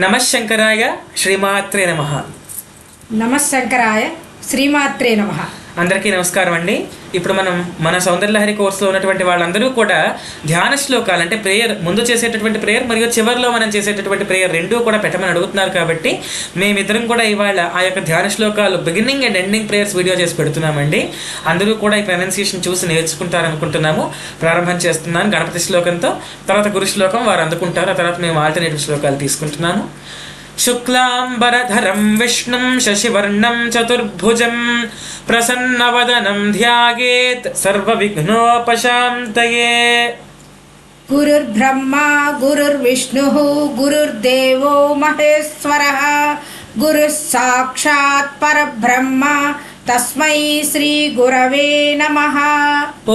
నమఃశంకరాయ శ్రీమాత్రే నమః. నమఃశంకరాయ శ్రీమాత్రే నమః. అందరికీ నమస్కారం అండి. ఇప్పుడు మనం మన సౌందర్యలహరి కోర్సులో ఉన్నటువంటి వాళ్ళందరూ కూడా ధ్యాన శ్లోకాలు అంటే ప్రేయర్, ముందు చేసేటటువంటి ప్రేయర్ మరియు చివరిలో మనం చేసేటటువంటి ప్రేయర్ రెండూ కూడా పెట్టమని అడుగుతున్నారు. కాబట్టి మేమిద్దరం కూడా ఇవాళ ఆ యొక్క ధ్యాన శ్లోకాలు beginning and ending prayers video చేసి పెడుతున్నామండి. అందరూ కూడా ఈ ప్రొనౌన్సియేషన్ చూసి నేర్చుకుంటారనుకుంటున్నాము. ప్రారంభం చేస్తున్నాను గణపతి శ్లోకంతో, తర్వాత గురు శ్లోకం వారు అందుకుంటారు. ఆ తర్వాత మేము ఆల్టర్నేటివ్ శ్లోకాలు తీసుకుంటున్నాము. శుక్లాంబరధరం విష్ణుం శశివర్ణం చతుర్భుజం ప్రసన్నవదనం ధ్యాయేత్ సర్వవిఘ్నోపశాంతయే. గురుర్బ్రహ్మా గురుర్విష్ణుః గురుర్దేవో మహేశ్వరః గురుః సాక్షాత్ పరబ్రహ్మ తస్మై శ్రీ గురవే నమః.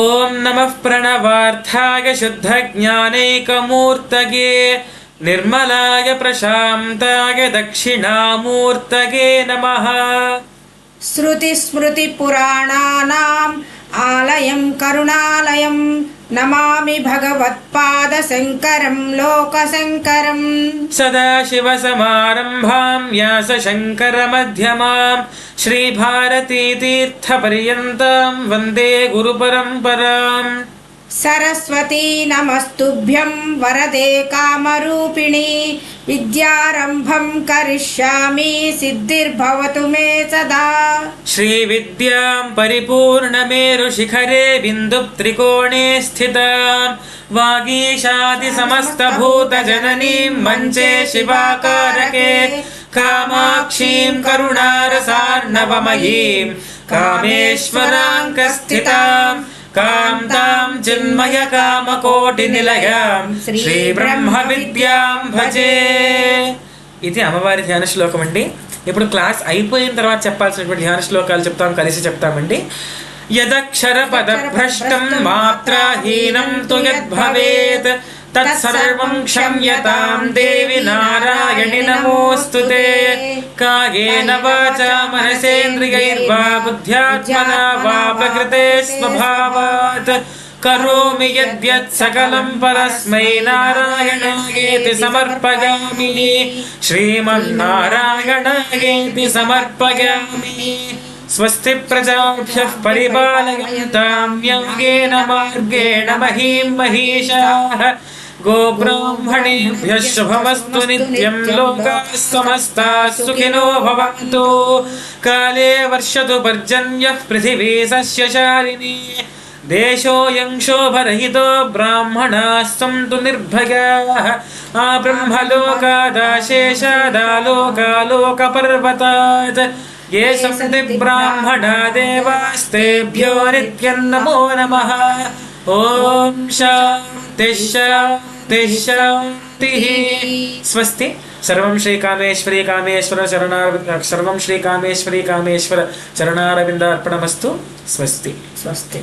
ఓం నమః ప్రణవార్థాయ శుద్ధజ్ఞానైకమూర్తయే నిర్మలాయ ప్రశాంతాయ దక్షిణామూర్తయే నమః. శృతి స్మృతి పురాణానాం ఆలయం కరుణాలయం నమామి భగవత్పాద శంకరం లోకశంకరం. సదాశివ సమారంభాం వ్యాస శంకర మధ్యమాం శ్రీభారతీ తీర్థ పర్యంతం వందే గురు పరంపరాం. సరస్వతీ నమస్తుభ్యం వరదే కామరూపిణి విద్యారంభం కరిష్యామి సిద్ధిర్భవతు మే సదా. శ్రీ విద్యాం పరిపూర్ణమేరు శిఖరే బిందు త్రికోణే స్థితాం వాగీశాది సమస్త భూత జననీం మంచే శివాకారకే కామాక్షీం కరుణారసార్ణవమయీం కామేశ్వరాంకస్థితాం కాంతాం చిన్మయ కామకోటి నిలయాం శ్రీ బ్రహ్మ విద్యాం భజే. ఇది అమ్మవారి ధ్యాన శ్లోకం అండి. ఇప్పుడు క్లాస్ అయిపోయిన తర్వాత చెప్పాల్సినటువంటి ధ్యాన శ్లోకాలు చెప్తాం, కలిసి చెప్తామండి. యదక్షర పదభ్రష్టం మాత్రాహీనం తు యద్భవేత్ తత్సర్వం క్షమ్యతాం దేవి నారాయణి నమోస్తుతే. కాయేన వాచా మనసేంద్రియైర్వా బుద్ధ్యాత్మనా వా ప్రకృతే స్వభావాత్ కరోమి యద్యత్ సకలం పరస్మై నారాయణాయేతి సమర్పయామి. శ్రీమన్నారాయణాయేతి సమర్పయామి. స్వస్తి ప్రజాభ్యః పరిపాలయంతాం న్యాయేన మార్గేణ మహీం మహీషాః. గోబ్రాహ్మణేభ్యః శుభమస్తు నిత్యం. లోకాః సమస్తాః సుఖినో భవంతు. కాలే వర్షతు పర్జన్యః పృథివీ సస్యశాలినీ. దేశోऽयं శోభరహితో బ్రాహ్మణాः సంతు నిర్భయాః. ఆ బ్రహ్మలోకాదాశేషాదాలోకాలోకపర్వతాత్ ये संति ब्राह्मणा देवास्तेभ्यो नित्यं नमो नमः. ओम शांति शांति शांतिः. स्वस्ति. सर्वं श्री कामेश्वरी कामेश्वर सर्वं श्री कामेश्वरी कामेश्वर चरणारविन्दार्पणमस्तु. स्वस्ति. స్వస్తి.